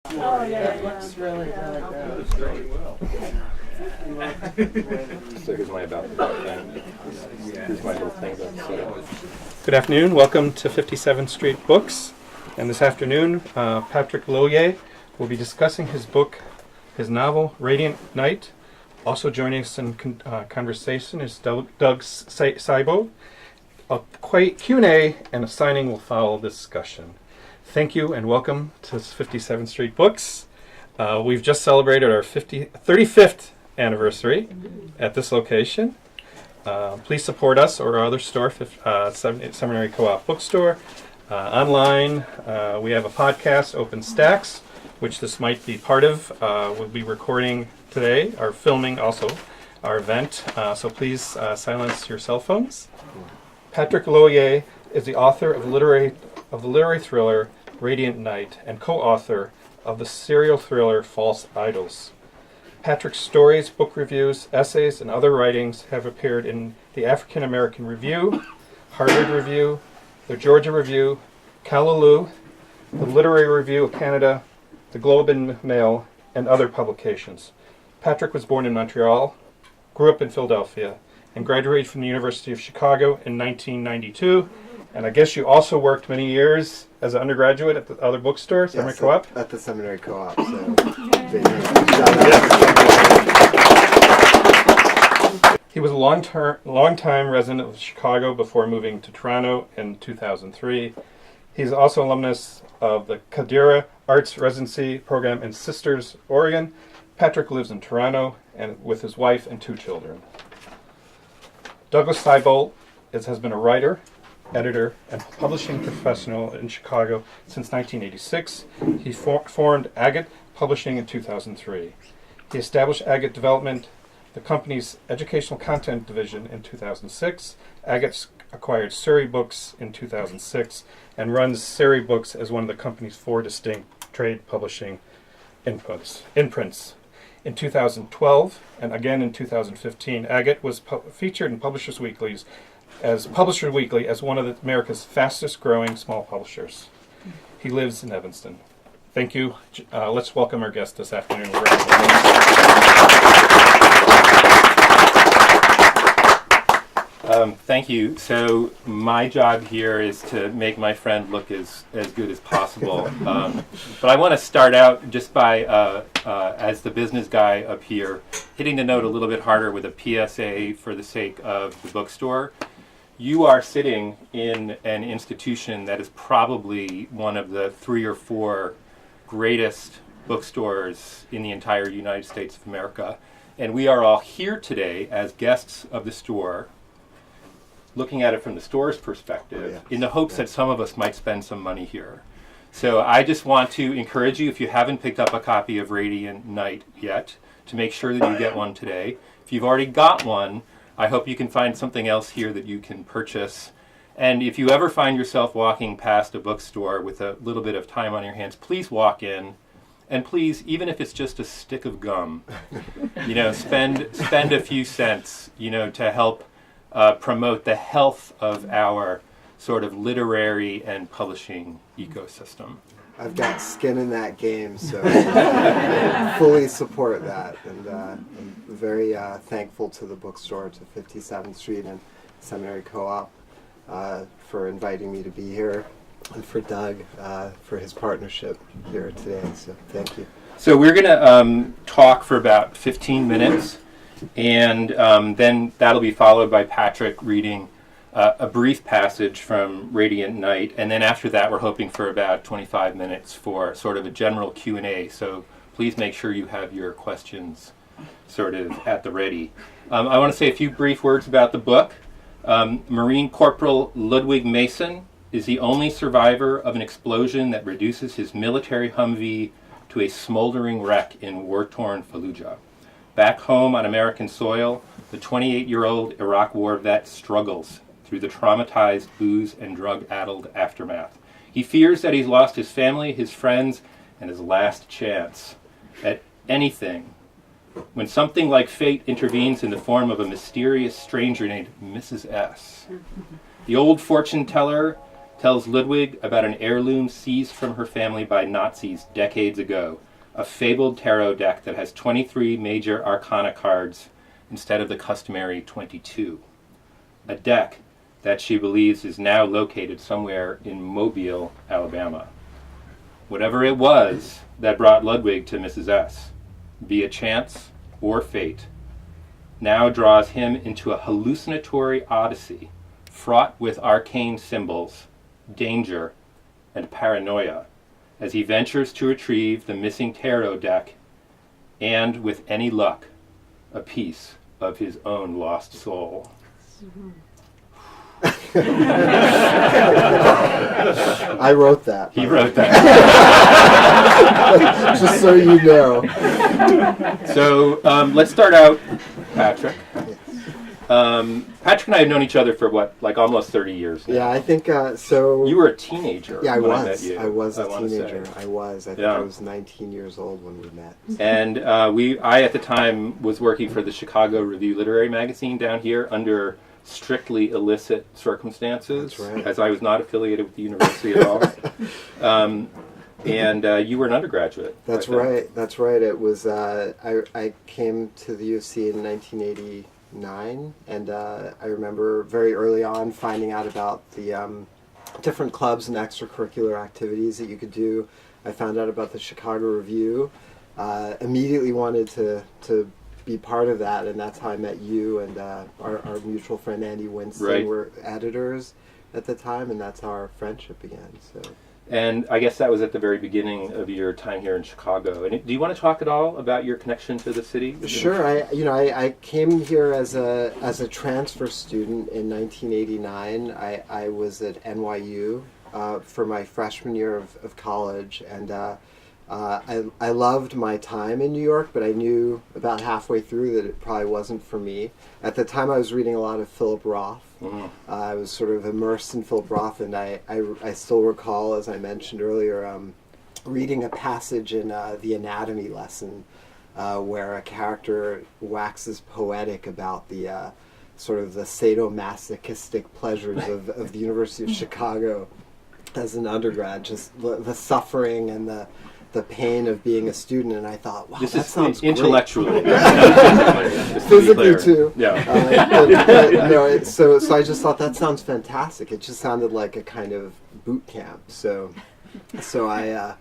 Oh, yeah, it looks really good. So here's my about thing. Here's my little thing that's set up. Good afternoon. Welcome to 57th Street Books. And this afternoon, Patrick Lohier will be discussing his book, his novel, Radiant Night. Also joining us in conversation is Doug Seibo. A Q&A and a signing will follow the discussion. Thank you and welcome to 57th Street Books. We've just celebrated our 35th anniversary at this location. Please support us or our other store, Seminary Co-op Bookstore. Online, we have a podcast, Open Stacks, which this might be part of. We'll be recording today, or filming also, our event. So please silence your cell phones. Patrick Lohier is the author of the literary thriller Radiant Night and co-author of the serial thriller False Idols. Patrick's stories, book reviews, essays, and other writings have appeared in the African American Review, Harvard Review, the Georgia Review, Callaloo, the Literary Review of Canada, the Globe and Mail, and other publications. Patrick was born in Montreal, grew up in Philadelphia, and graduated from the University of Chicago in 1992. And I guess you also worked many years as an undergraduate at the other bookstore, Seminary Co-op? At the Seminary Co-op. So. He was a long-time resident of Chicago before moving to Toronto in 2003. He's also alumnus of the Kadira Arts Residency Program in Sisters, Oregon. Patrick lives in Toronto and with his wife and 2 children. Douglas Seibold has been a writer, editor, and publishing professional in Chicago since 1986. He formed Agate Publishing in 2003. He established Agate Development, the company's educational content division, in 2006. Agate acquired Surrey Books in 2006 and runs Surrey Books as one of the company's 4 distinct trade publishing imprints. In 2012 and again in 2015, Agate was featured in Publishers Weekly as one of America's fastest growing small publishers. He lives in Evanston. Thank you. Let's welcome our guest this afternoon. Thank you. So my job here is to make my friend look as good as possible. But I want to start out just by, as the business guy up here, hitting the note a little bit harder with a PSA for the sake of the bookstore. You are sitting in an institution that is probably one of the 3 or 4 greatest bookstores in the entire United States of America. And we are all here today as guests of the store, looking at it from the store's perspective, in the hopes that some of us might spend some money here. So I just want to encourage you, if you haven't picked up a copy of Radiant Night yet, to make sure that you get one today. If you've already got one, I hope you can find something else here that you can purchase. And if you ever find yourself walking past a bookstore with a little bit of time on your hands, please walk in. And please, even if it's just a stick of gum, spend a few cents, to help promote the health of our sort of literary and publishing ecosystem. I've got skin in that game, so I fully support that. And I'm very thankful to the bookstore, to 57th Street and Seminary Co-op for inviting me to be here, and for Doug for his partnership here today. So thank you. So we're going to talk for about 15 minutes. And then that'll be followed by Patrick reading a brief passage from Radiant Night. And then after that, we're hoping for about 25 minutes for sort of a general Q&A. So please make sure you have your questions sort of at the ready. I want to say a few brief words about the book. Marine Corporal Ludwig Mason is the only survivor of an explosion that reduces his military Humvee to a smoldering wreck in war-torn Fallujah. Back home on American soil, the 28-year-old Iraq War vet struggles through the traumatized booze and drug-addled aftermath. He fears that he's lost his family, his friends, and his last chance at anything when something like fate intervenes in the form of a mysterious stranger named Mrs. S. The old fortune teller tells Ludwig about an heirloom seized from her family by Nazis decades ago, a fabled tarot deck that has 23 major arcana cards instead of the customary 22. A deck that she believes is now located somewhere in Mobile, Alabama. Whatever it was that brought Ludwig to Mrs. S, be it chance or fate, now draws him into a hallucinatory odyssey fraught with arcane symbols, danger, and paranoia as he ventures to retrieve the missing tarot deck and, with any luck, a piece of his own lost soul. I wrote that. He wrote that. Just so you know. So let's start out, Patrick. Patrick and I have known each other for almost 30 years now. Yeah, I think so. You were a teenager. Yeah, I when was. I met you, I was a teenager. say. I was. I think I was 19 years old when we met. And I at the time was working for the Chicago Review Literary Magazine down here under strictly illicit circumstances, That's right. as I was not affiliated with the university at all. And you were an undergraduate. That's right. That's right. It was. I came to the U of C in 1989, and I remember very early on finding out about the different clubs and extracurricular activities that you could do. I found out about the Chicago Review. Immediately wanted to be part of that, and that's how I met you and our mutual friend Andy Winston. Right. Were editors at the time, and that's how our friendship began. So. And I guess that was at the very beginning of your time here in Chicago. And do you want to talk at all about your connection to the city? Sure. I came here as a transfer student in 1989. I was at NYU for my freshman year of college, and I loved my time in New York, but I knew about halfway through that it probably wasn't for me. At the time, I was reading a lot of Philip Roth. I was sort of immersed in Philip Roth, and I still recall, as I mentioned earlier, reading a passage in The Anatomy lesson where a character waxes poetic about the sort of the sadomasochistic pleasures of the University of Chicago as an undergrad, just the suffering and the pain of being a student, and I thought, wow, this that is sounds intellectually. physically too. Yeah. So I just thought that sounds fantastic. It just sounded like a kind of boot camp. So I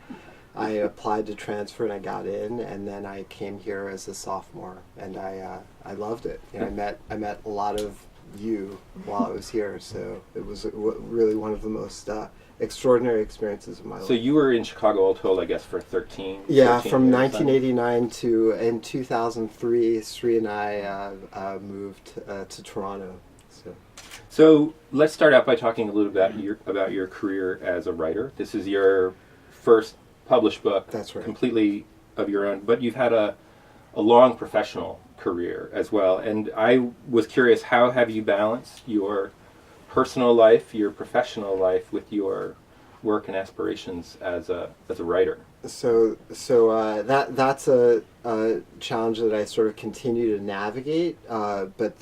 applied to transfer and I got in, and then I came here as a sophomore, and I loved it. You know, I met a lot of you while I was here, so it was really one of the most extraordinary experiences of my life. So you were in Chicago all told, I guess, for 13 Yeah, 13 from years, 1989 to, in 2003, Sri and I moved to Toronto. So let's start out by talking a little bit about your career as a writer. This is your first published book. That's right. Completely of your own, but you've had a long professional career as well. And I was curious, how have you balanced your personal life, your professional life, with your work and aspirations as a writer? So that's a challenge that I sort of continue to navigate. But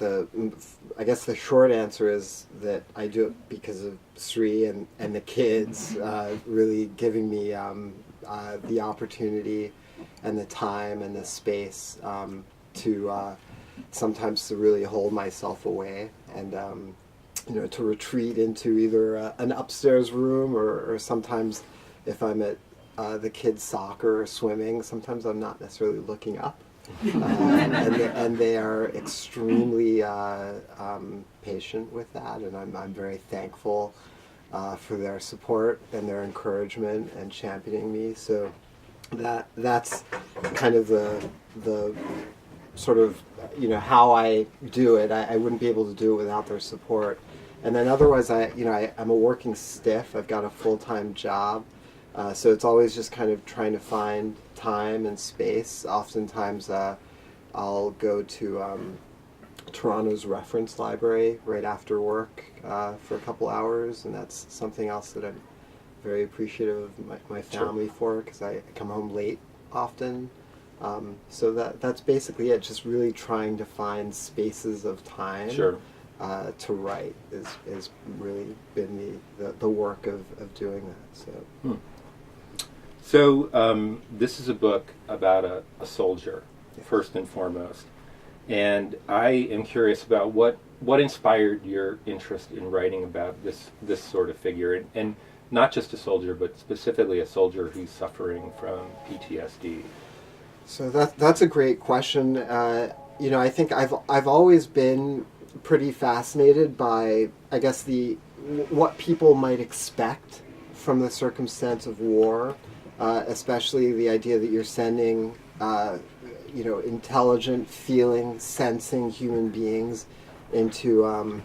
I guess the short answer is that I do it because of Sri and the kids really giving me the opportunity and the time and the space to sometimes to really hold myself away and to retreat into either an upstairs room or sometimes if I'm at the kids' soccer or swimming, sometimes I'm not necessarily looking up. And they are extremely patient with that, and I'm very thankful for their support and their encouragement and championing me. So that's kind of the sort of how I do it. I wouldn't be able to do it without their support. And then otherwise, I'm a working stiff. I've got a full-time job. So it's always just kind of trying to find time and space. Oftentimes I'll go to Toronto's reference library right after work for a couple hours, and that's something else that I'm very appreciative of my family for, because I come home late often. So that's basically it, just really trying to find spaces of time to write is really been the work of doing that. So. So this is a book about a soldier, first and foremost, and I am curious about what inspired your interest in writing about this sort of figure, and not just a soldier, but specifically a soldier who's suffering from PTSD. So that's a great question. I think I've always been pretty fascinated by, I guess, what people might expect from the circumstance of war, especially the idea that you're sending, intelligent, feeling, sensing human beings into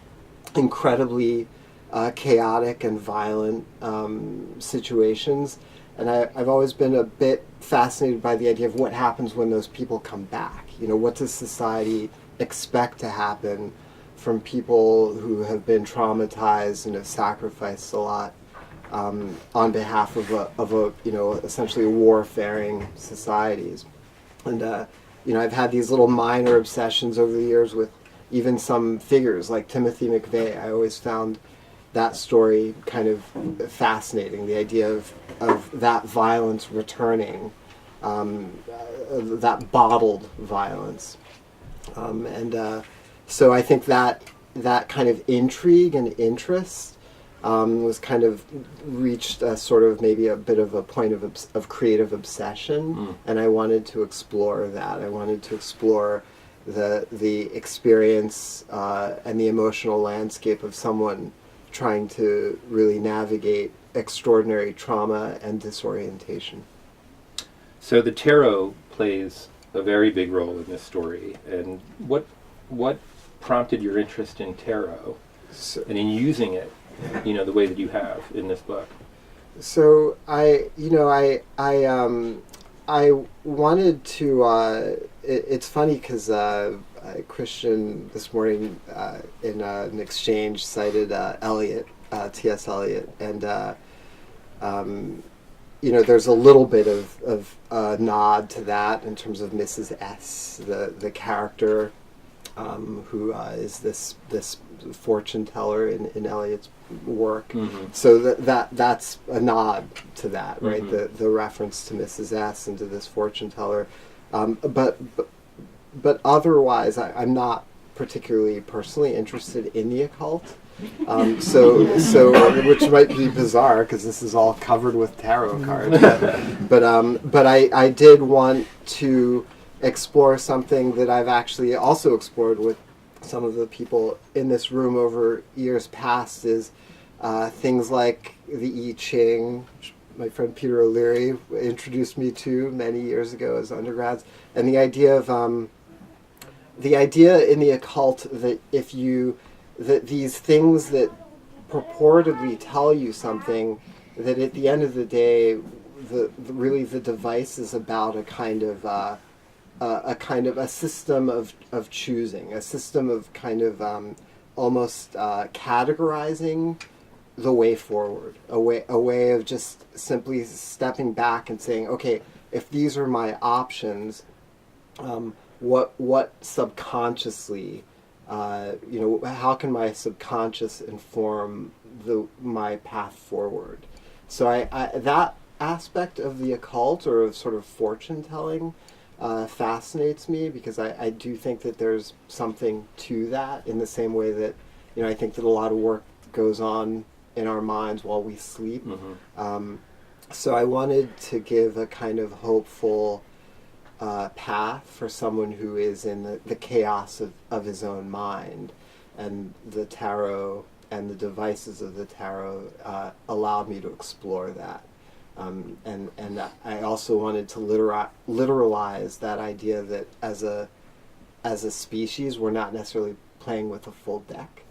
incredibly chaotic and violent situations. And I've always been a bit fascinated by the idea of what happens when those people come back. What does society expect to happen from people who have been traumatized and have sacrificed a lot on behalf of essentially warfaring societies. And I've had these little minor obsessions over the years with even some figures like Timothy McVeigh. I always found that story kind of fascinating, the idea of that violence returning, that bottled violence. So I think that kind of intrigue and interest was kind of reached a sort of maybe a bit of a point of creative obsession, and I wanted to explore that. I wanted to explore the experience and the emotional landscape of someone trying to really navigate extraordinary trauma and disorientation. So the tarot plays a very big role in this story, and what prompted your interest in tarot and in using it, the way that you have in this book? So I wanted to. It's funny because Christian this morning in an exchange cited Eliot, T.S. Eliot, and there's a little bit of nod to that in terms of Mrs. S, the character who is this fortune teller in Eliot's work. Mm-hmm. So that's a nod to that, right? Mm-hmm. The reference to Mrs. S and to this fortune teller. But otherwise, I'm not particularly personally interested in the occult. So which might be bizarre because this is all covered with tarot cards. But I did want to explore something that I've actually also explored with some of the people in this room over years past, is things like the I Ching, which my friend Peter O'Leary introduced me to many years ago as undergrads, and the idea in the occult that that these things that purportedly tell you something, that at the end of the day, the device is about a kind of a system of choosing, a system of kind of almost categorizing the way forward, a way of just simply stepping back and saying, okay, if these are my options, what subconsciously, how can my subconscious inform my path forward? So I that aspect of the occult, or of sort of fortune telling, fascinates me, because I do think that there's something to that, in the same way that I think that a lot of work goes on in our minds while we sleep. Mm-hmm. So I wanted to give a kind of hopeful path for someone who is in the chaos of his own mind, and the tarot and the devices of the tarot allowed me to explore that. And I also wanted to literalize that idea that as a species, we're not necessarily playing with a full deck.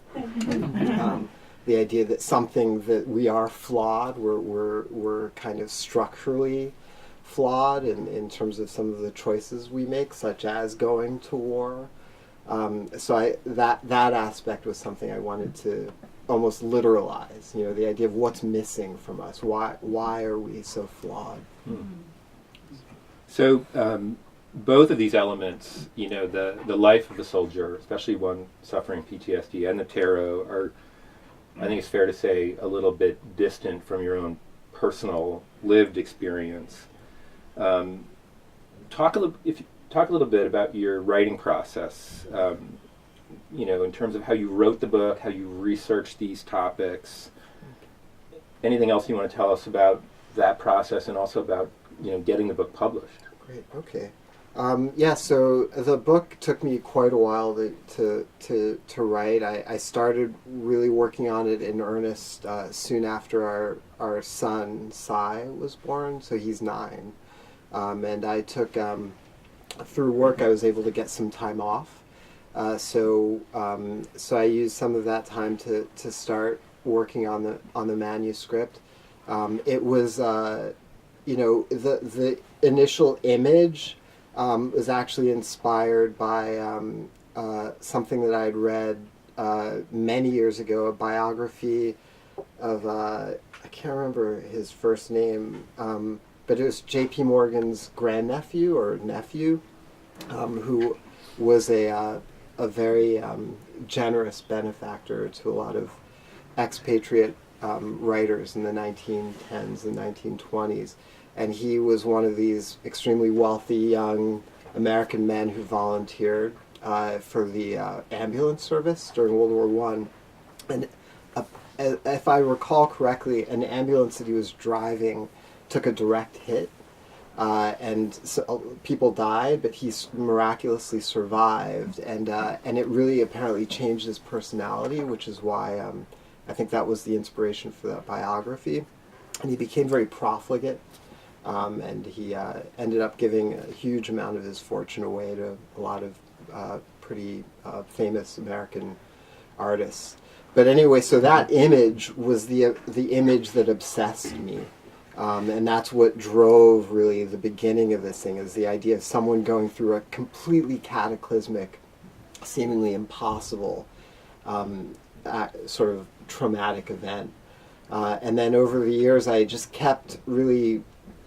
The idea that something that we are flawed, we're kind of structurally flawed in terms of some of the choices we make, such as going to war. So that aspect was something I wanted to almost literalize. The idea of what's missing from us. Why are we so flawed? So both of these elements, the life of the soldier, especially one suffering PTSD, and the tarot are, I think it's fair to say, a little bit distant from your own personal lived experience. Talk a little bit about your writing process. In terms of how you wrote the book, how you researched these topics. Anything else you want to tell us about that process, and also about getting the book published? Great. Okay. So the book took me quite a while to write. I started really working on it in earnest soon after our son Sai was born. So he's 9, and I took through work I was able to get some time off. So I used some of that time to start working on the manuscript. It was the initial image was actually inspired by something that I had read many years ago, a biography of I can't remember his first name, but it was J.P. Morgan's grandnephew or nephew, who was a very generous benefactor to a lot of expatriate writers in the 1910s and 1920s. And he was one of these extremely wealthy young American men who volunteered for the ambulance service during World War I. And if I recall correctly, an ambulance that he was driving took a direct hit, and so people died, but he miraculously survived. And it really apparently changed his personality, which is why I think that was the inspiration for that biography. And he became very profligate. And he ended up giving a huge amount of his fortune away to a lot of pretty famous American artists. But anyway, so that image was the image that obsessed me. And that's what drove really the beginning of this thing, is the idea of someone going through a completely cataclysmic, seemingly impossible sort of traumatic event. And then over the years I just kept really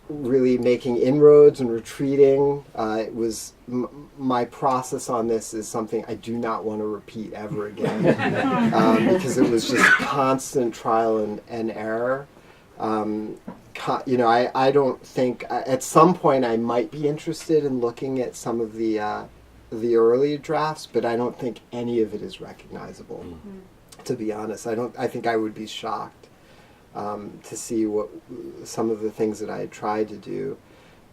making inroads and retreating. It was my process on this is something I do not want to repeat ever again, because it was just constant trial and error. I don't think at some point I might be interested in looking at some of the early drafts, but I don't think any of it is recognizable. To be honest, I think I would be shocked to see what some of the things that I had tried to do,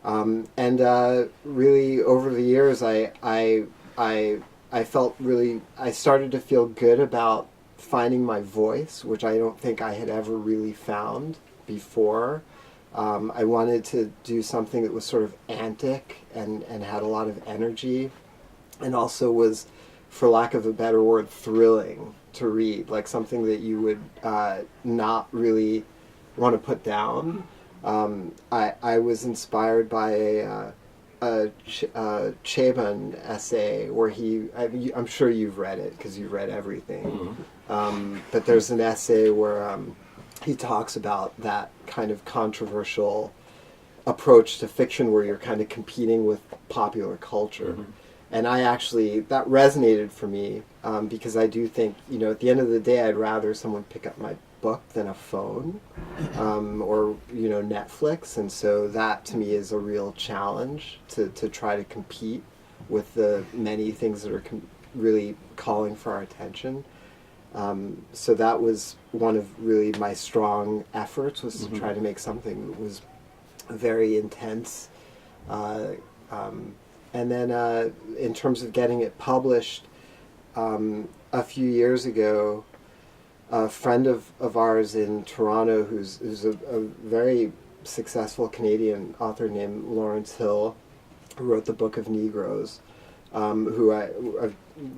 and really over the years, I felt I started to feel good about finding my voice, which I don't think I had ever really found before. I wanted to do something that was sort of antic and had a lot of energy, and also was, for lack of a better word, thrilling to read, like something that you would not really want to put down. I was inspired by a Chabon essay where I'm sure you've read it because you've read everything, but there's an essay where he talks about that kind of controversial approach to fiction where you're kind of competing with popular culture. And that resonated for me, because I do think, at the end of the day, I'd rather someone pick up my book than a phone, or, Netflix. And so that, to me, is a real challenge to try to compete with the many things that are really calling for our attention. So that was one of really my strong efforts, was to try to make something that was very intense. And then in terms of getting it published, a few years ago, a friend of ours in Toronto, who's a very successful Canadian author named Lawrence Hill, who wrote the Book of Negroes,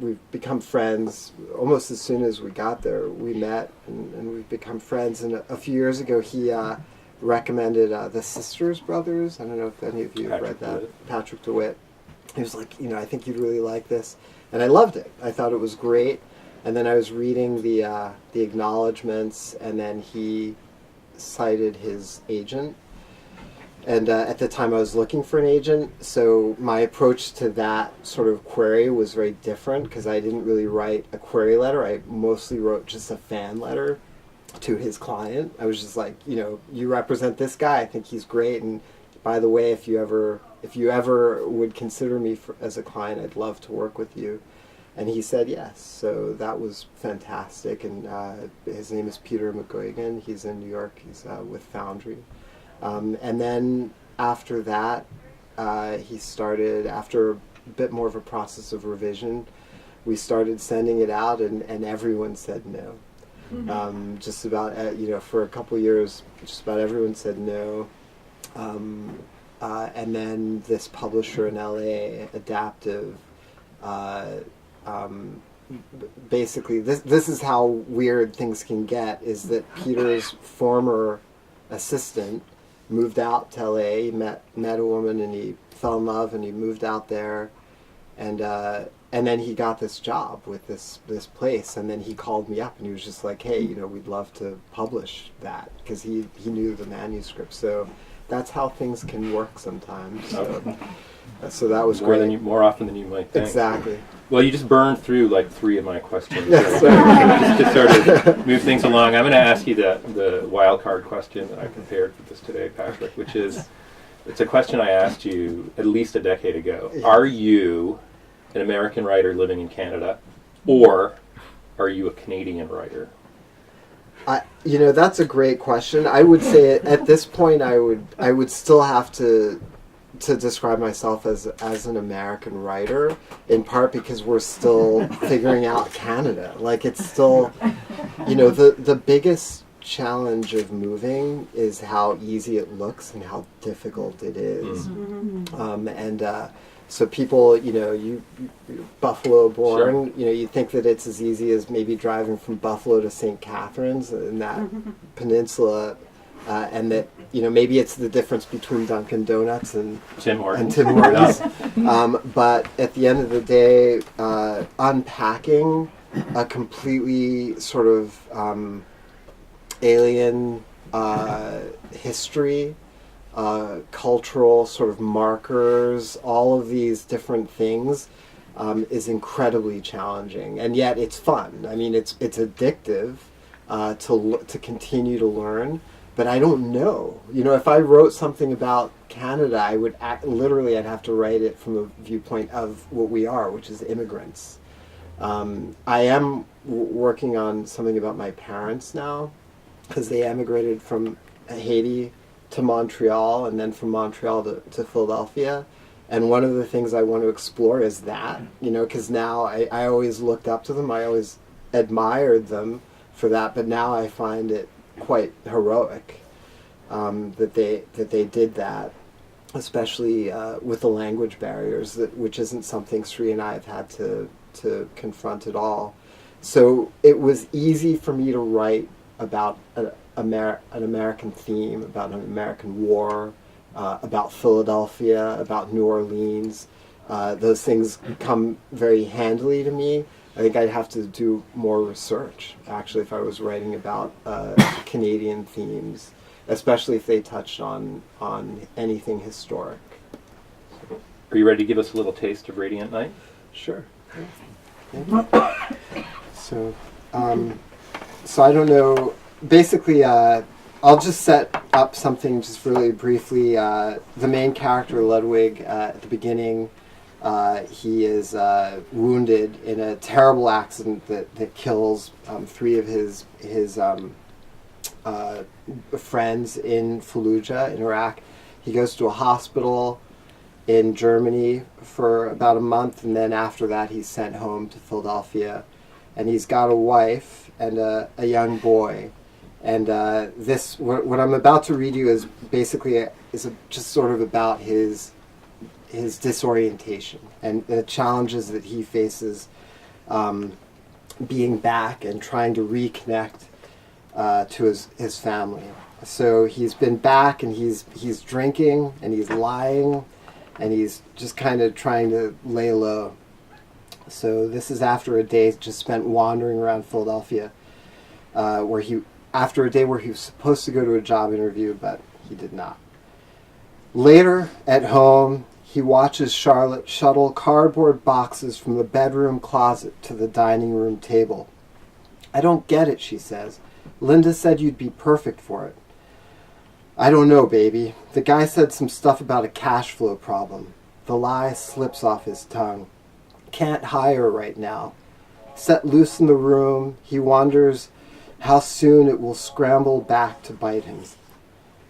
we've become friends almost as soon as we got there. We met and we've become friends. And a few years ago, he recommended The Sisters Brothers. I don't know if any of you have read that. Patrick DeWitt. He was like, I think you'd really like this. And I loved it. I thought it was great. And then I was reading the acknowledgments, and then he cited his agent. And at the time I was looking for an agent, so my approach to that sort of query was very different because I didn't really write a query letter. I mostly wrote just a fan letter to his client. I was just like, you represent this guy, I think he's great, and by the way, if you ever would consider me as a client, I'd love to work with you. And he said yes, so that was fantastic. And his name is Peter McGuigan. He's in New York. He's with Foundry. And then after that, he started, after a bit more of a process of revision, we started sending it out, and everyone said no. Just about, for a couple years, just about everyone said no. And then this publisher in LA, Adaptive, basically, this is how weird things can get, is that Peter's former assistant moved out to LA, he met a woman, and he fell in love, and he moved out there, and then he got this job with this place, and then he called me up, and he was just like, hey, we'd love to publish that, because he knew the manuscript. So that's how things can work sometimes. So that was great. More often than you might think. Exactly. Well, you just burned through like 3 of my questions. Yes, so just to sort of move things along, I'm going to ask you the wild card question that I prepared for this today, Patrick, which is, it's a question I asked you at least a decade ago. Yeah. Are you an American writer living in Canada, or are you a Canadian writer? That's a great question. I would say at this point I would still have to describe myself as an American writer, in part because we're still figuring out Canada. Like, it's still, the biggest challenge of moving is how easy it looks and how difficult it is. So people, you're Buffalo born, sure. You think that it's as easy as maybe driving from Buffalo to St. Catharines in that peninsula, and that, maybe it's the difference between Dunkin' Donuts and Tim Hortons. But at the end of the day, unpacking a completely sort of alien history, cultural sort of markers, all of these different things, is incredibly challenging, and yet it's fun. I mean, it's addictive to continue to learn. But I don't know. If I wrote something about Canada, I would I'd have to write it from a viewpoint of what we are, which is immigrants. I am working on something about my parents now, because they emigrated from Haiti to Montreal, and then from Montreal to Philadelphia. And one of the things I want to explore is that, because now I always looked up to them, I always admired them for that, but now I find it quite heroic that they did that, especially with the language barriers, which isn't something Sri and I have had to confront at all. So it was easy for me to write about an American theme, about an American war, about Philadelphia, about New Orleans. Those things come very handily to me. I think I'd have to do more research, actually, if I was writing about Canadian themes, especially if they touched on anything historic. Are you ready to give us a little taste of Radiant Night? Sure. So I don't know. Basically, I'll just set up something just really briefly. The main character, Ludwig, at the beginning, he is wounded in a terrible accident that kills 3 of his friends in Fallujah, in Iraq. He goes to a hospital in Germany for about a month, and then after that he's sent home to Philadelphia. And he's got a wife and a young boy. And what I'm about to read you is basically just sort of about his disorientation and the challenges that he faces being back and trying to reconnect to his family. So he's been back, and he's drinking, and he's lying, and he's just kind of trying to lay low. So this is after a day just spent wandering around Philadelphia, after a day where he was supposed to go to a job interview, but he did not. Later, at home, he watches Charlotte shuttle cardboard boxes from the bedroom closet to the dining room table. "I don't get it," she says. "Linda said you'd be perfect for it." "I don't know, baby. The guy said some stuff about a cash flow problem." The lie slips off his tongue. "Can't hire right now." Set loose in the room, he wonders how soon it will scramble back to bite him.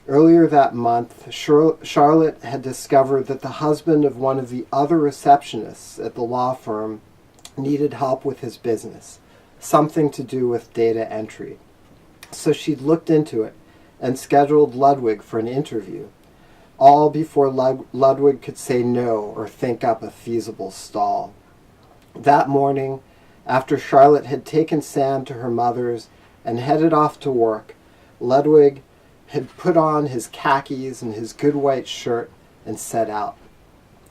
Earlier that month, Charlotte had discovered that the husband of one of the other receptionists at the law firm needed help with his business, something to do with data entry. So she'd looked into it and scheduled Ludwig for an interview, all before Ludwig could say no or think up a feasible stall. That morning, after Charlotte had taken Sam to her mother's and headed off to work, Ludwig had put on his khakis and his good white shirt and set out.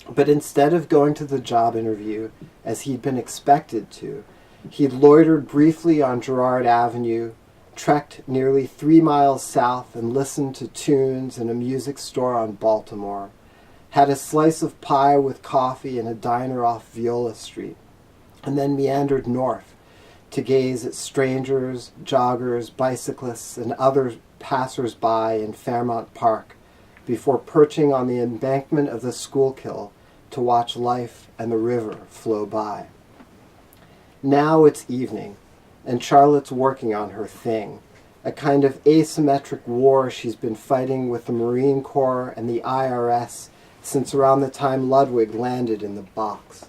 But instead of going to the job interview, as he'd been expected to, he'd loitered briefly on Girard Avenue, trekked nearly 3 miles south and listened to tunes in a music store on Baltimore, had a slice of pie with coffee in a diner off Viola Street, and then meandered north to gaze at strangers, joggers, bicyclists, and other passers-by in Fairmount Park before perching on the embankment of the Schuylkill to watch life and the river flow by. Now it's evening, and Charlotte's working on her thing, a kind of asymmetric war she's been fighting with the Marine Corps and the IRS since around the time Ludwig landed in the box.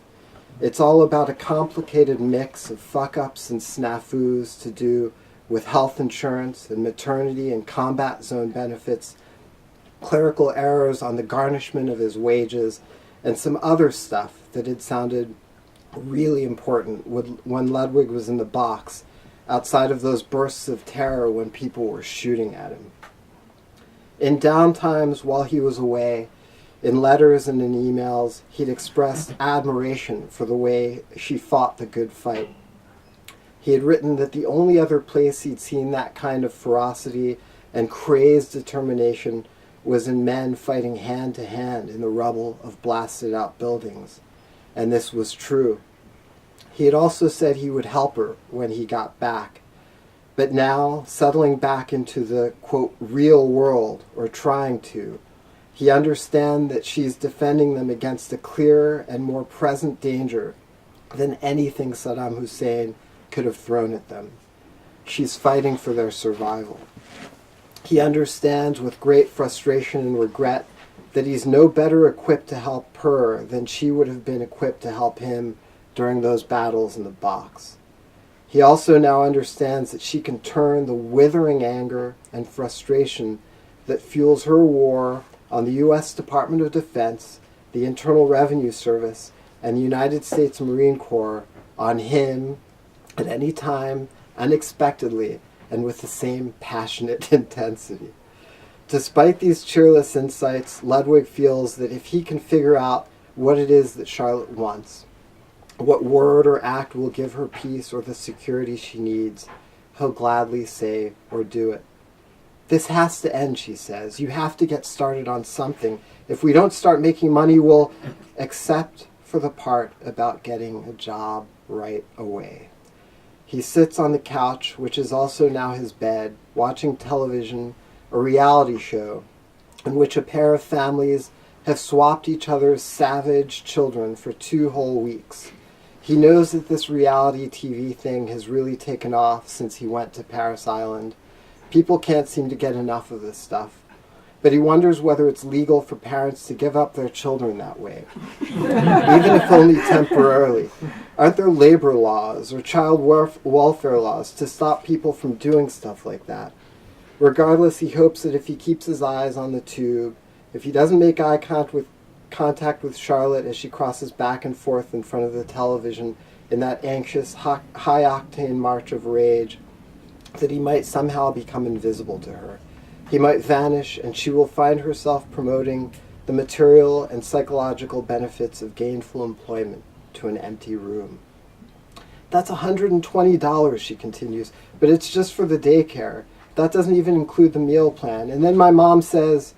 It's all about a complicated mix of fuck-ups and snafus to do with health insurance and maternity and combat zone benefits, clerical errors on the garnishment of his wages, and some other stuff that had sounded really important when Ludwig was in the box, outside of those bursts of terror when people were shooting at him. In downtimes while he was away, in letters and in emails, he'd expressed admiration for the way she fought the good fight. He had written that the only other place he'd seen that kind of ferocity and crazed determination was in men fighting hand to hand in the rubble of blasted out buildings. And this was true. He had also said he would help her when he got back. But now, settling back into the, quote, real world, or trying to, he understands that she's defending them against a clearer and more present danger than anything Saddam Hussein could have thrown at them. She's fighting for their survival. He understands with great frustration and regret that he's no better equipped to help her than she would have been equipped to help him during those battles in the box. He also now understands that she can turn the withering anger and frustration that fuels her war on the U.S. Department of Defense, the Internal Revenue Service, and the United States Marine Corps on him at any time, unexpectedly, and with the same passionate intensity. Despite these cheerless insights, Ludwig feels that if he can figure out what it is that Charlotte wants, what word or act will give her peace or the security she needs, he'll gladly say or do it. "This has to end," she says. "You have to get started on something. If we don't start making money, we'll..." except for the part about getting a job right away. He sits on the couch, which is also now his bed, watching television, a reality show, in which a pair of families have swapped each other's savage children for 2 whole weeks. He knows that this reality TV thing has really taken off since he went to Paris Island. People can't seem to get enough of this stuff. But he wonders whether it's legal for parents to give up their children that way, even if only temporarily. Aren't there labor laws or child welfare laws to stop people from doing stuff like that? Regardless, he hopes that if he keeps his eyes on the tube, if he doesn't make eye contact with Charlotte as she crosses back and forth in front of the television in that anxious, high-octane march of rage, that he might somehow become invisible to her. He might vanish, and she will find herself promoting the material and psychological benefits of gainful employment to an empty room. "That's $120, she continues, "but it's just for the daycare. That doesn't even include the meal plan. And then my mom says..."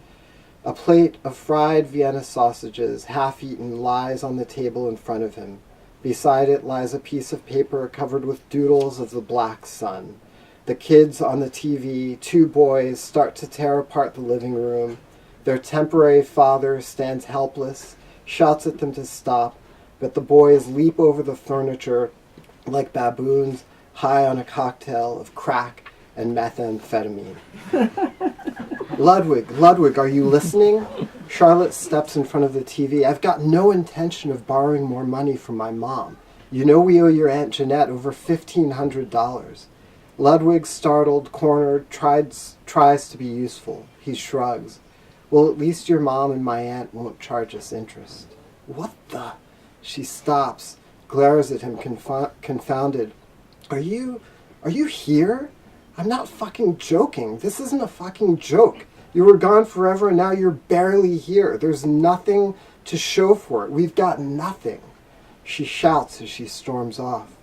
A plate of fried Vienna sausages, half-eaten, lies on the table in front of him. Beside it lies a piece of paper covered with doodles of the black sun. The kids on the TV, 2 boys, start to tear apart the living room. Their temporary father stands helpless, shouts at them to stop, but the boys leap over the furniture like baboons high on a cocktail of crack and methamphetamine. Ludwig, are you listening? Charlotte steps in front of the TV. I've got no intention of borrowing more money from my mom. You know we owe your Aunt Jeanette over $1,500. Ludwig, startled, cornered, tries to be useful. He shrugs. Well, at least your mom and my aunt won't charge us interest. What the? She stops, glares at him, confounded. Are you here? I'm not fucking joking. This isn't a fucking joke. You were gone forever and now you're barely here. There's nothing to show for it. We've got nothing. She shouts as she storms off.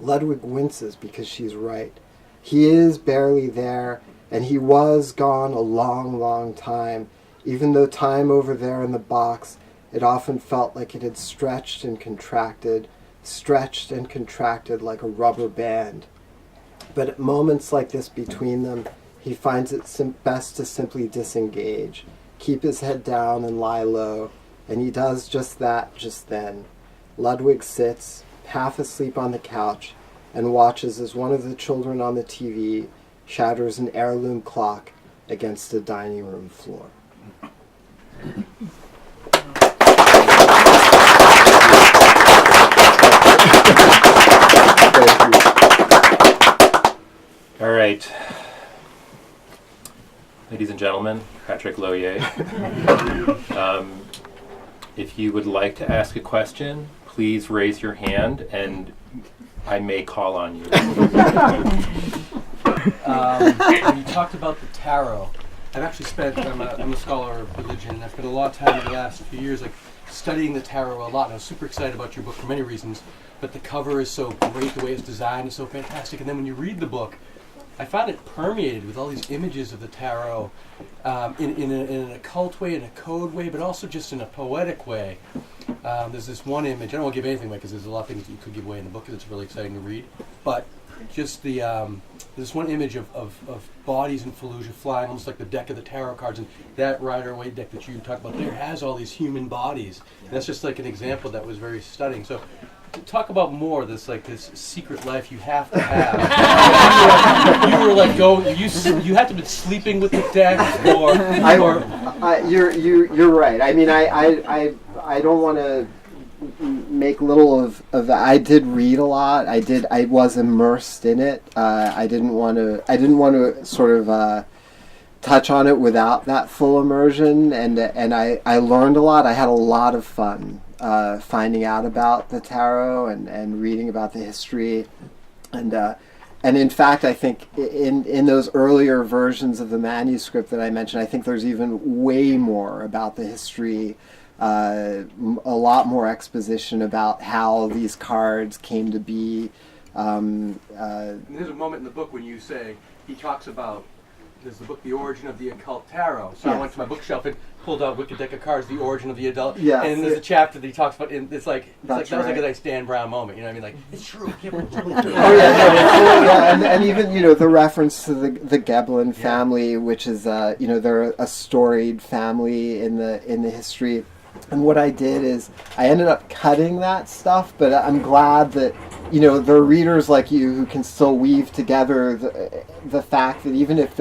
Ludwig winces because she's right. He is barely there, and he was gone a long, long time. Even though time over there in the box, it often felt like it had stretched and contracted like a rubber band. But at moments like this between them, he finds it best to simply disengage, keep his head down and lie low, and he does just that just then. Ludwig sits, half asleep on the couch, and watches as one of the children on the TV shatters an heirloom clock against the dining room floor. All right. Ladies and gentlemen, Patrick Lohier. If you would like to ask a question, please raise your hand and I may call on you. When you talked about the tarot, I've actually spent, I'm a scholar of religion, and I've spent a lot of time in the last few years studying the tarot a lot, and I was super excited about your book for many reasons, but the cover is so great, the way it's designed is so fantastic, and then when you read the book, I found it permeated with all these images of the tarot in an occult way, in a code way, but also just in a poetic way. There's this one image, I don't want to give anything away because there's a lot of things that you could give away in the book because it's really exciting to read, but just this one image of bodies in Fallujah flying almost like the deck of the tarot cards, and that Rider-Waite deck that you talked about there has all these human bodies. And that's just like an example that was very stunning. So talk about more this secret life you have to have. You were like you had to be sleeping with the deck, you're right. I mean, I don't want to make little of that. I did read a lot. I was immersed in it. I didn't want to sort of touch on it without that full immersion. And I learned a lot. I had a lot of fun finding out about the tarot and reading about the history. And in fact, I think in those earlier versions of the manuscript that I mentioned, I think there's even way more about the history. A lot more exposition about how these cards came to be. There's a moment in the book when you say, he talks about, there's the book, The Origin of the Occult Tarot. So yes. I went to my bookshelf and pulled out Wicked Deck of Cards, The Origin of the Adult. Yes. And there's a chapter that he talks about, and that was like a nice Dan Brown moment. You know what I mean? Like, it's true. It's really true. Oh yeah, and even the reference to the Gebelin family, which is they're a storied family in the history. And what I did is I ended up cutting that stuff, but I'm glad that there are readers like you who can still weave together the fact that even if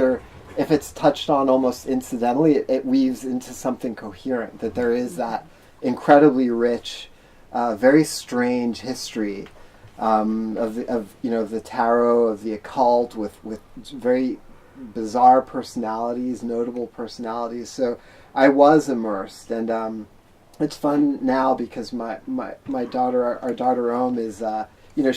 it's touched on almost incidentally, it weaves into something coherent. That there is that incredibly rich, very strange history of the tarot, of the occult, with very bizarre personalities, notable personalities. So I was immersed, and it's fun now because my daughter, our daughter Om, is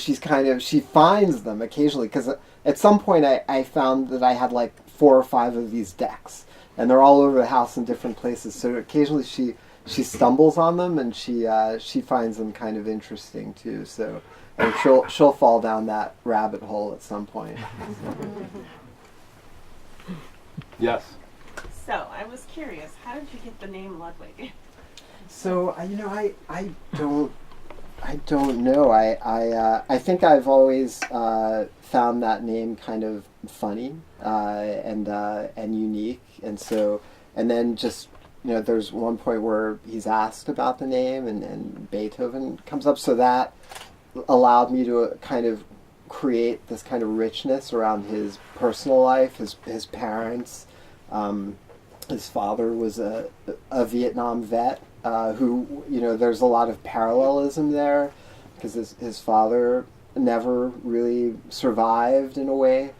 she finds them occasionally, because at some point I found that I had like 4 or 5 of these decks, and they're all over the house in different places. So occasionally she stumbles on them, and she finds them kind of interesting too. So and she'll fall down that rabbit hole at some point. Yes. So I was curious, how did you get the name Ludwig? So I don't know. I think I've always found that name kind of funny and unique, and then just there's one point where he's asked about the name, and Beethoven comes up, so that allowed me to kind of create this kind of richness around his personal life, his parents. His father was a Vietnam vet. Who, there's a lot of parallelism there, because his father never really survived in a way,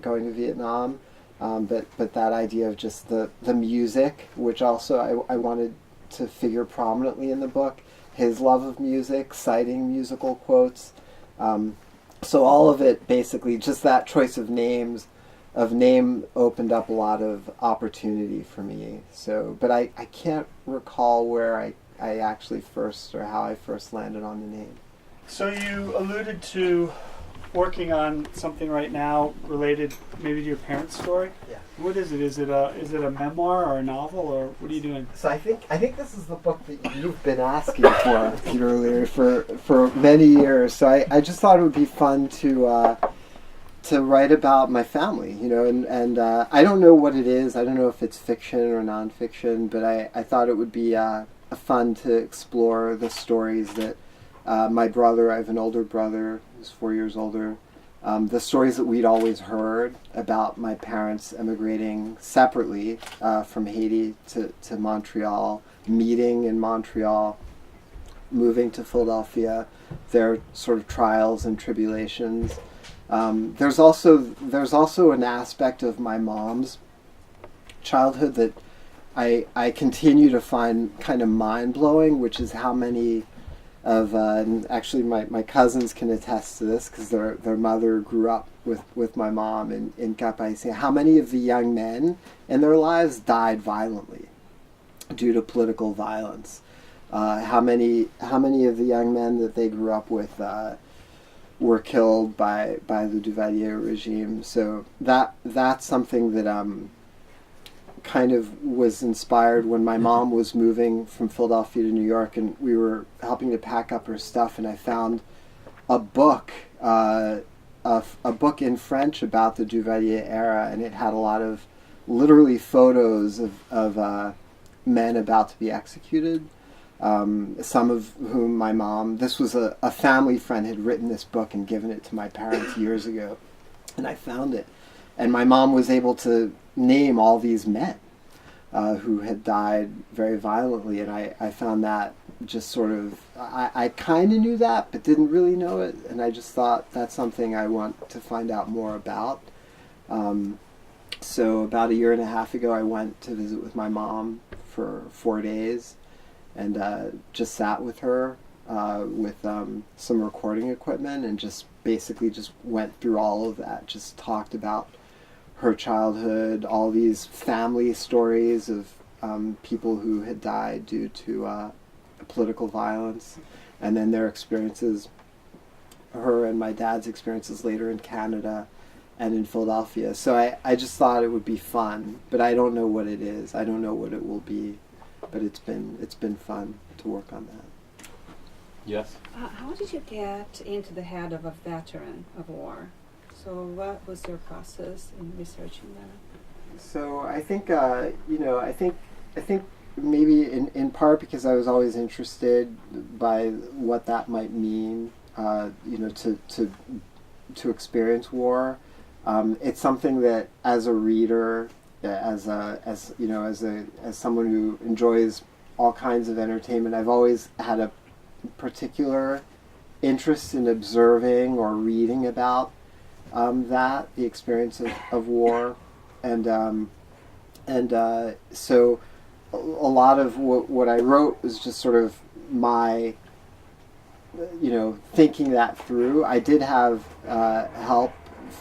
going to Vietnam. But that idea of just the music, which also I wanted to figure prominently in the book, his love of music, citing musical quotes. So all of it, basically, just that choice of name opened up a lot of opportunity for me. So, but I can't recall where I actually first, or how I first landed on the name. So you alluded to working on something right now related maybe to your parents' story. Yeah. What is it? Is it a memoir or a novel, or what are you doing? So I think this is the book that you've been asking for, Peter Lohier, for many years. So I just thought it would be fun to write about my family, and I don't know what it is. I don't know if it's fiction or nonfiction, but I thought it would be fun to explore the stories that my brother, I have an older brother who's 4 years older, the stories that we'd always heard about my parents emigrating separately from Haiti to Montreal, meeting in Montreal, moving to Philadelphia, their sort of trials and tribulations. There's also an aspect of my mom's childhood that I continue to find kind of mind-blowing, which is how many of, and actually my cousins can attest to this, because their mother grew up with my mom in Cap-Haïtien, how many of the young men in their lives died violently due to political violence. How many of the young men that they grew up with were killed by the Duvalier regime. So that's something that kind of was inspired when my mom was moving from Philadelphia to New York, and we were helping to pack up her stuff, and I found a book in French about the Duvalier era, and it had a lot of literally photos of men about to be executed. Some of whom my mom, this was a family friend, had written this book and given it to my parents years ago, and I found it. And my mom was able to name all these men who had died very violently, and I found that just sort of, I kind of knew that, but didn't really know it, and I just thought that's something I want to find out more about. So about 1.5 years ago, I went to visit with my mom for 4 days, and just sat with her with some recording equipment, and just basically just went through all of that, just talked about her childhood, all these family stories of people who had died due to political violence, and then their experiences, her and my dad's experiences later in Canada and in Philadelphia. So I just thought it would be fun, but I don't know what it is. I don't know what it will be, but it's been fun to work on that. Yes? How did you get into the head of a veteran of war? So what was your process in researching that? So I think I think maybe in part because I was always interested by what that might mean, to experience war. It's something that, as a reader, as someone who enjoys all kinds of entertainment, I've always had a particular interest in observing or reading about the experience of war, and so a lot of what I wrote was just sort of my, thinking that through. I did have help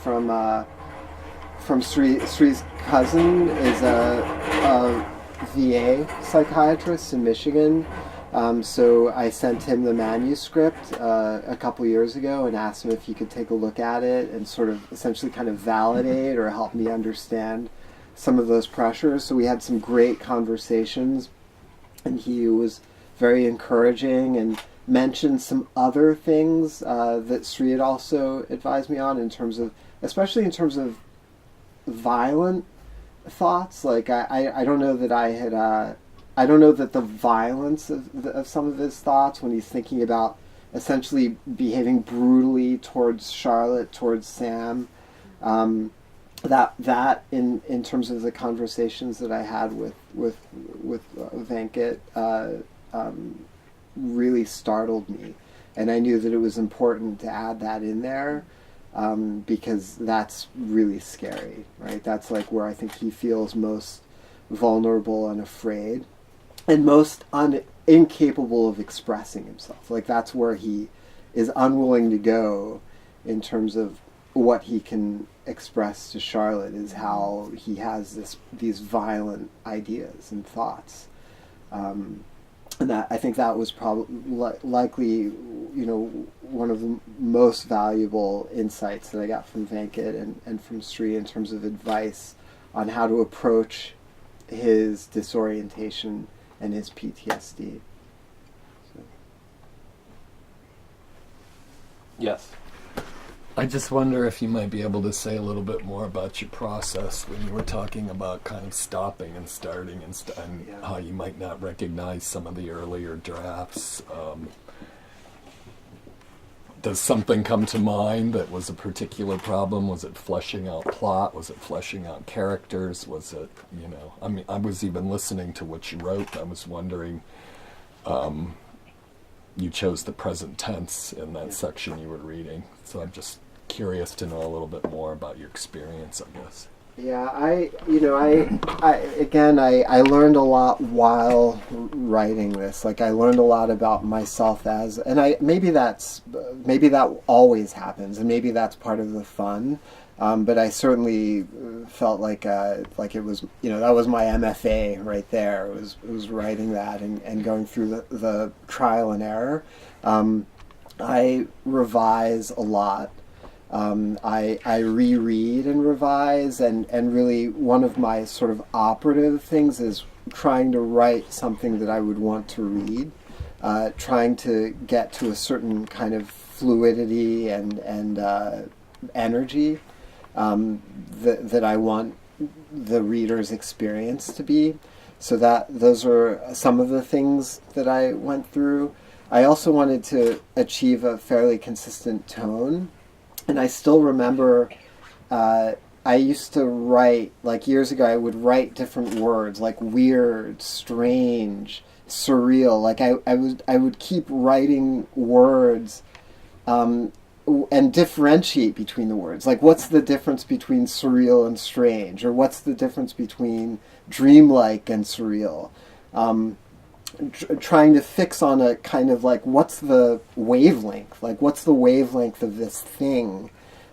from Sri's cousin, is a VA psychiatrist in Michigan. So I sent him the manuscript a couple years ago and asked him if he could take a look at it and sort of essentially kind of validate or help me understand some of those pressures. So we had some great conversations, and he was very encouraging and mentioned some other things that Sri had also advised me on, in terms of, especially in terms of violent thoughts. Like I don't know that I don't know that the violence of some of his thoughts, when he's thinking about essentially behaving brutally towards Charlotte, towards Sam, that in terms of the conversations that I had with Venkat, really startled me, and I knew that it was important to add that in there, because that's really scary, right? That's like where I think he feels most vulnerable and afraid, and most incapable of expressing himself. Like that's where he is unwilling to go in terms of what he can express to Charlotte, is how he has these violent ideas and thoughts. And that, I think that was probably likely, one of the most valuable insights that I got from Venkat and from Sri, in terms of advice on how to approach his disorientation and his PTSD. So. Yes. I just wonder if you might be able to say a little bit more about your process when you were talking about kind of stopping and starting and Yeah. how you might not recognize some of the earlier drafts. Does something come to mind that was a particular problem? Was it fleshing out plot? Was it fleshing out characters? Was it, I mean, I was even listening to what you wrote. I was wondering, you chose the present tense in that section you were reading. So I'm just curious to know a little bit more about your experience, I guess. Yeah, I learned a lot while writing this. Like I learned a lot about myself maybe that always happens, and maybe that's part of the fun. But I certainly felt like it was, that was my MFA right there. It was writing that and going through the trial and error. I revise a lot. I reread and revise, and really one of my sort of operative things is trying to write something that I would want to read, trying to get to a certain kind of fluidity and energy that I want the reader's experience to be. So those are some of the things that I went through. I also wanted to achieve a fairly consistent tone. And I still remember, I used to write, like years ago, I would write different words, like weird, strange, surreal. Like I would keep writing words, and differentiate between the words. Like, what's the difference between surreal and strange? Or what's the difference between dreamlike and surreal? Trying to fix on a kind of like, what's the wavelength? Like, what's the wavelength of this thing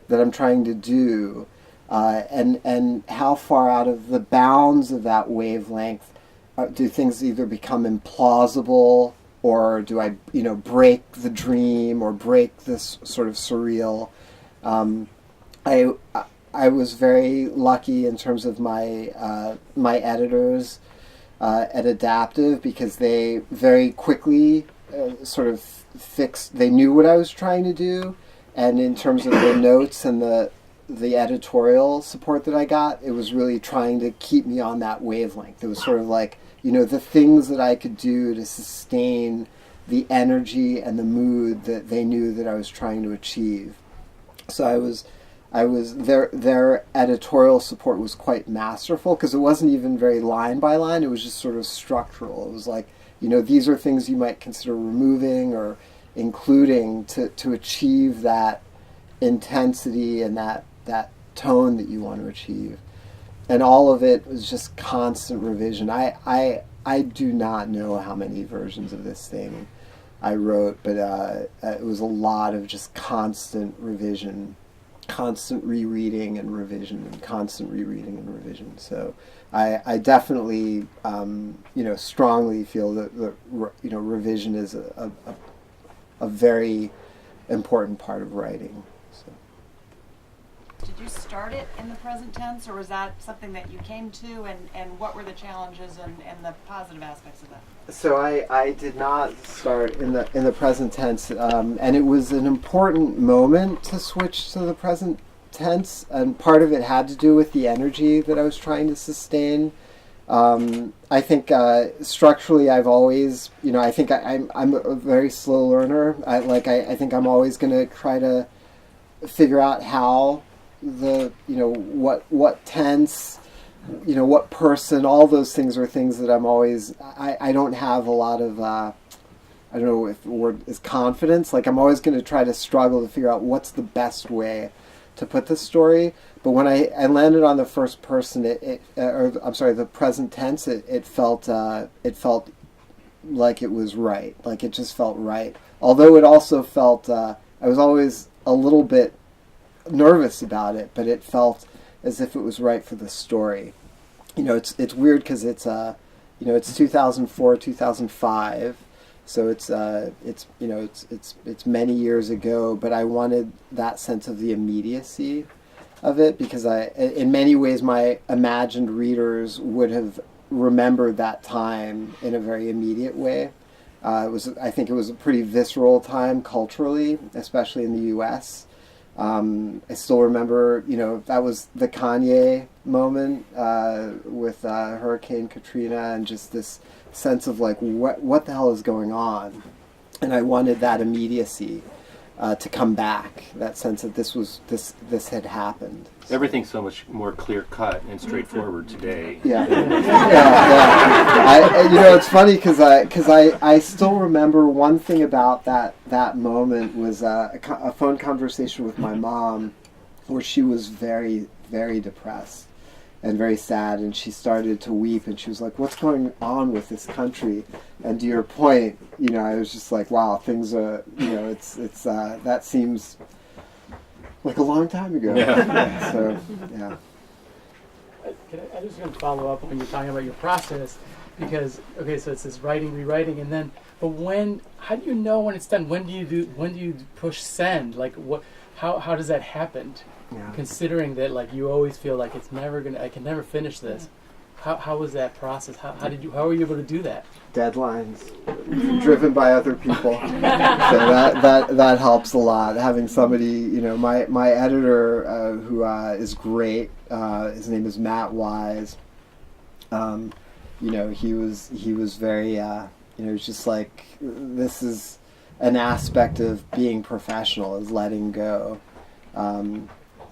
that I'm trying to do? And how far out of the bounds of that wavelength do things either become implausible, or do I, break the dream or break this sort of surreal? I was very lucky in terms of my my editors at Adaptive, because they very quickly sort of fixed. They knew what I was trying to do, and in terms of the notes and the editorial support that I got, it was really trying to keep me on that wavelength. It was sort of like, the things that I could do to sustain the energy and the mood that they knew that I was trying to achieve. So I was their editorial support was quite masterful, because it wasn't even very line by line. It was just sort of structural. It was like, these are things you might consider removing or including to achieve that intensity and that tone that you want to achieve. And all of it was just constant revision. I do not know how many versions of this thing I wrote, but it was a lot of just constant revision, constant rereading and revision, and constant rereading and revision. So I definitely, strongly feel that revision is a very important part of writing. So. Did you start it in the present tense, or was that something that you came to, and what were the challenges and the positive aspects of that? So I did not start in the present tense, and it was an important moment to switch to the present tense, and part of it had to do with the energy that I was trying to sustain. I think structurally, I've always, I think I'm a very slow learner. I think I'm always going to try to figure out how what tense, what person, all those things are things that I'm always, I don't have a lot of, I don't know if the word is confidence. Like I'm always going to try to struggle to figure out what's the best way to put the story. But when I landed on the first person, the present tense, it felt like it was right. Like it just felt right. Although it also felt, I was always a little bit nervous about it, but it felt as if it was right for the story. It's weird because it's 2004, 2005. So it's many years ago, but I wanted that sense of the immediacy of it because in many ways, my imagined readers would have remembered that time in a very immediate way. I think it was a pretty visceral time culturally, especially in the U.S. I still remember, that was the Kanye moment with Hurricane Katrina and just this sense of like, what the hell is going on? And I wanted that immediacy to come back, that sense that this had happened. Everything's so much more clear-cut and straightforward today. Yeah. It's funny because I still remember one thing about that moment was a phone conversation with my mom where she was very, very depressed and very sad, and she started to weep, and she was like, what's going on with this country? And to your point, I was just like, wow, things are, it's that seems like a long time ago. Yeah. So, yeah. I just want to follow up when you're talking about your process, because so it's this writing, rewriting, and then, how do you know when it's done? When do you push send? Like how does that happen? Yeah. Considering that like you always feel like I can never finish this. How was that process? How were you able to do that? Deadlines, driven by other people. So that helps a lot. Having somebody, my editor who is great. His name is Matt Wise. He was very. He was just like, this is an aspect of being professional, is letting go.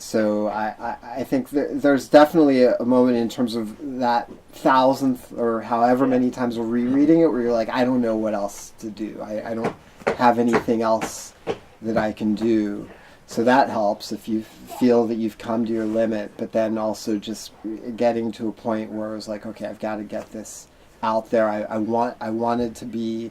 So I think there's definitely a moment in terms of that 1,000th or however many times we're rereading it where you're like, I don't know what else to do. I don't have anything else that I can do. So that helps if you feel that you've come to your limit, but then also just getting to a point where it was like, okay, I've got to get this out there. I wanted to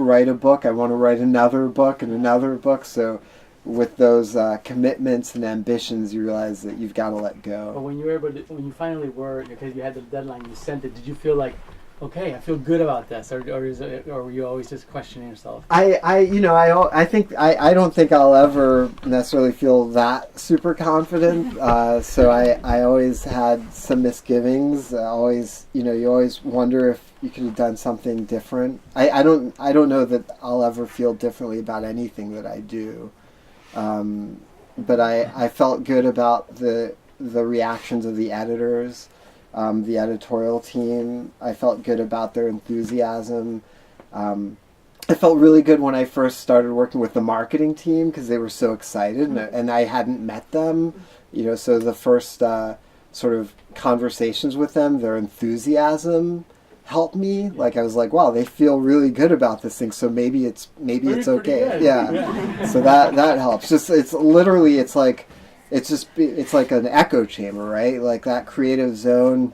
write a book. I want to write another book and another book. So with those commitments and ambitions, you realize that you've got to let go. But when when you finally were, because you had the deadline, you sent it. Did you feel like, okay, I feel good about this, or were you always just questioning yourself? I don't think I'll ever necessarily feel that super confident. So I always had some misgivings. You always wonder if you could have done something different. I don't know that I'll ever feel differently about anything that I do. But I felt good about the reactions of the editors, the editorial team. I felt good about their enthusiasm. I felt really good when I first started working with the marketing team because they were so excited, and I hadn't met them. So the first sort of conversations with them, their enthusiasm helped me. Like I was like, wow, they feel really good about this thing, so maybe it's okay. Yeah. So that helps. It's like an echo chamber, right? Like that creative zone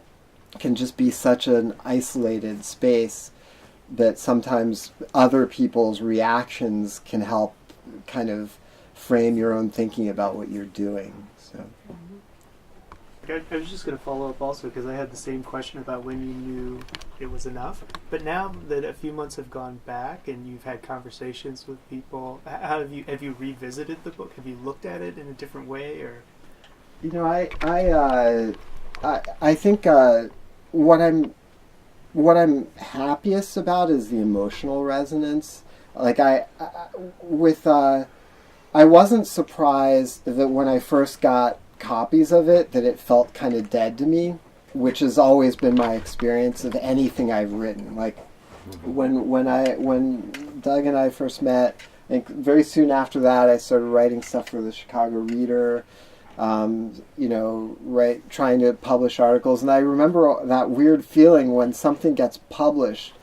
can just be such an isolated space that sometimes other people's reactions can help kind of frame your own thinking about what you're doing. So I was just going to follow up also because I had the same question about when you knew it was enough. But now that a few months have gone back and you've had conversations with people, how have you revisited the book? Have you looked at it in a different way, or? You know, I think what I'm happiest about is the emotional resonance. Like I wasn't surprised that when I first got copies of it that it felt kind of dead to me, which has always been my experience of anything I've written. Like when Doug and I first met, I think very soon after that I started writing stuff for the Chicago Reader. Trying to publish articles, and I remember that weird feeling when something gets published,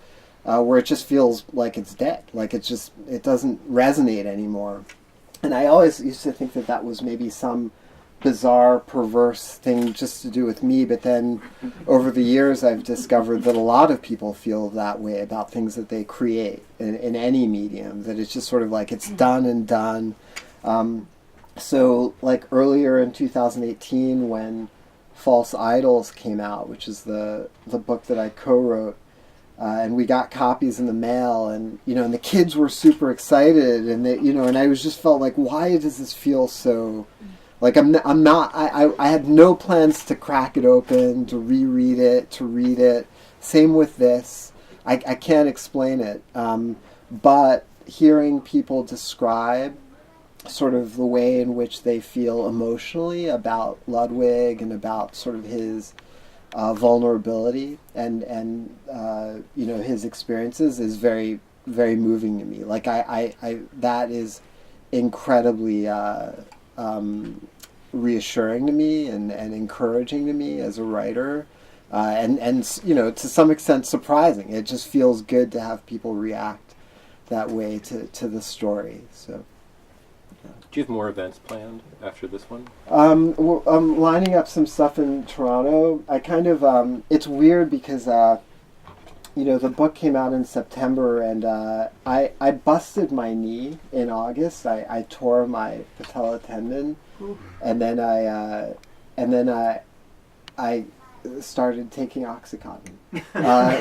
where it just feels like it's dead, like it doesn't resonate anymore. And I always used to think that was maybe some bizarre, perverse thing just to do with me, but then over the years I've discovered that a lot of people feel that way about things that they create in any medium, that it's just sort of like it's done and done. So, like earlier in 2018, when False Idols came out, which is the book that I co-wrote, and we got copies in the mail, and and the kids were super excited, and and I just felt like, why does this feel so? Like I had no plans to crack it open, to reread it, to read it. Same with this. I can't explain it, but hearing people describe sort of the way in which they feel emotionally about Ludwig and about sort of his vulnerability and his experiences is very, very moving to me. Like I that is incredibly reassuring to me and encouraging to me as a writer, and to some extent surprising. It just feels good to have people react that way to the story. So. Do you have more events planned after this one? I'm lining up some stuff in Toronto. I kind of, it's weird because, the book came out in September, and I busted my knee in August. I tore my patella tendon, and then I started taking OxyContin,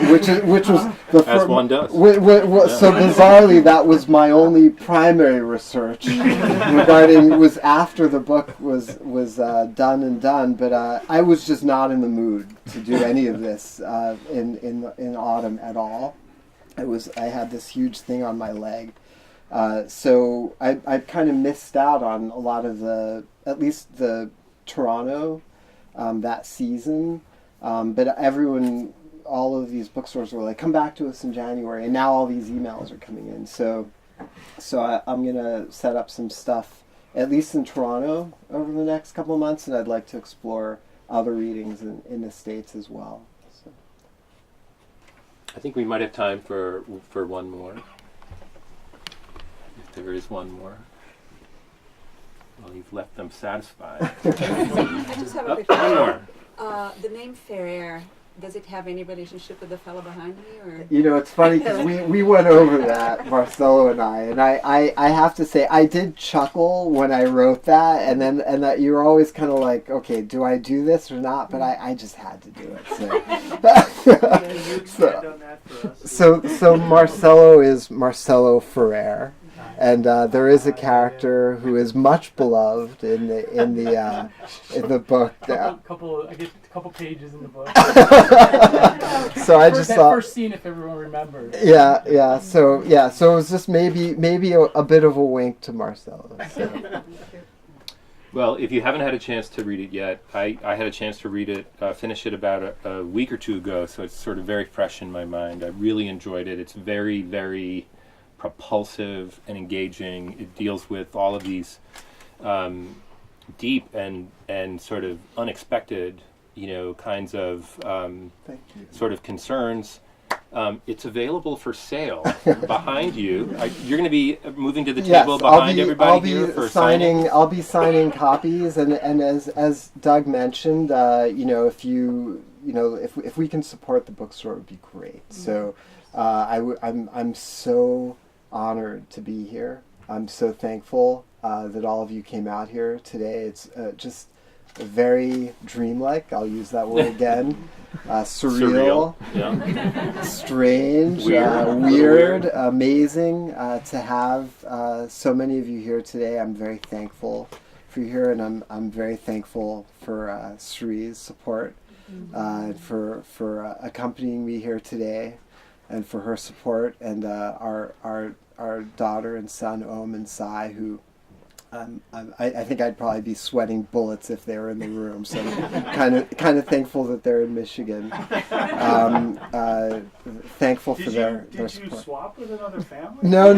which was as one does. So bizarrely, that was my only primary research was after the book was done. But I was just not in the mood to do any of this in autumn at all. I had this huge thing on my leg, so I kind of missed out on a lot of at least the Toronto that season. But all of these bookstores were like, come back to us in January, and now all these emails are coming in. So I'm going to set up some stuff, at least in Toronto, over the next couple of months, and I'd like to explore other readings in the States as well. So. I think we might have time for one more. If there is one more. Well, you've left them satisfied. I just have a quick one more. The name Ferrer, does it have any relationship with the fellow behind me, or? It's funny because we went over that, Marcelo and I have to say I did chuckle when I wrote that, and that you were always kind of like, okay, do I do this or not? But I just had to do it. So Marcelo is Marcelo Ferrer. And there is a character who is much beloved in the book. I get a couple pages in the book. So I just thought first scene, if everyone remembers. Yeah. So it was just maybe a bit of a wink to Marcelo. So. Well, if you haven't had a chance to read it yet, I had a chance to read it, finish it about a week or two ago, so it's sort of very fresh in my mind. I really enjoyed it. It's very, very propulsive and engaging. It deals with all of these deep and sort of unexpected, kinds of sort of concerns. It's available for sale behind you. You're going to be moving to the table behind everybody here for signing. I'll be signing copies, and as Doug mentioned, if we can support the bookstore, it would be great. So I'm so honored to be here. I'm so thankful that all of you came out here today. It's just very dreamlike. I'll use that word again. Surreal, Yeah. strange, Weird. weird, amazing to have so many of you here today. I'm very thankful for you here, and I'm very thankful for Sri's support, for accompanying me here today, and for her support, and our daughter and son Om and Sai, who I think I'd probably be sweating bullets if they were in the room. So I'm kind of thankful that they're in Michigan. Thankful for their support. Did you swap with another family? No.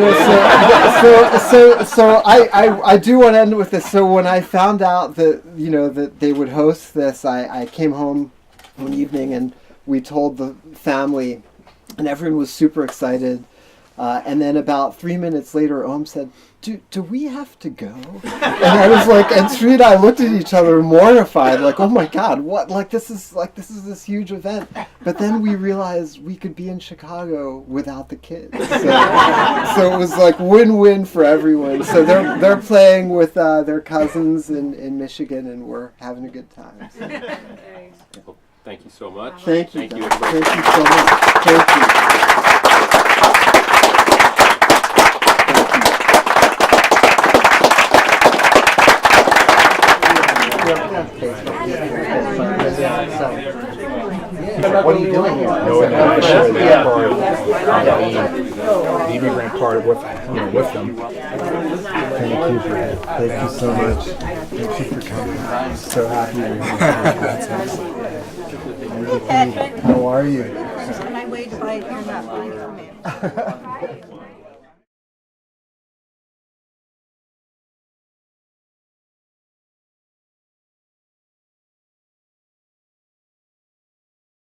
So I do want to end with this. So when I found out that that they would host this, I came home one evening and we told the family, and everyone was super excited. And then about 3 minutes later, Om said, do we have to go? And I was like, and Sri and I looked at each other mortified, like, oh my God, what? This is this huge event. But then we realized we could be in Chicago without the kids. So it was like win-win for everyone. So they're playing with their cousins in Michigan, and we're having a good time. So. Well, thank you so much. Thank you. Thank you. Thank you so much. Thank you. What are you doing here? No, I'm sure that part, the immigrant part with them. Thank you. Thank you so much. Thank you for coming. I'm so happy you're here. Patrick. How are you? On my way to buy it, you're not buying for me.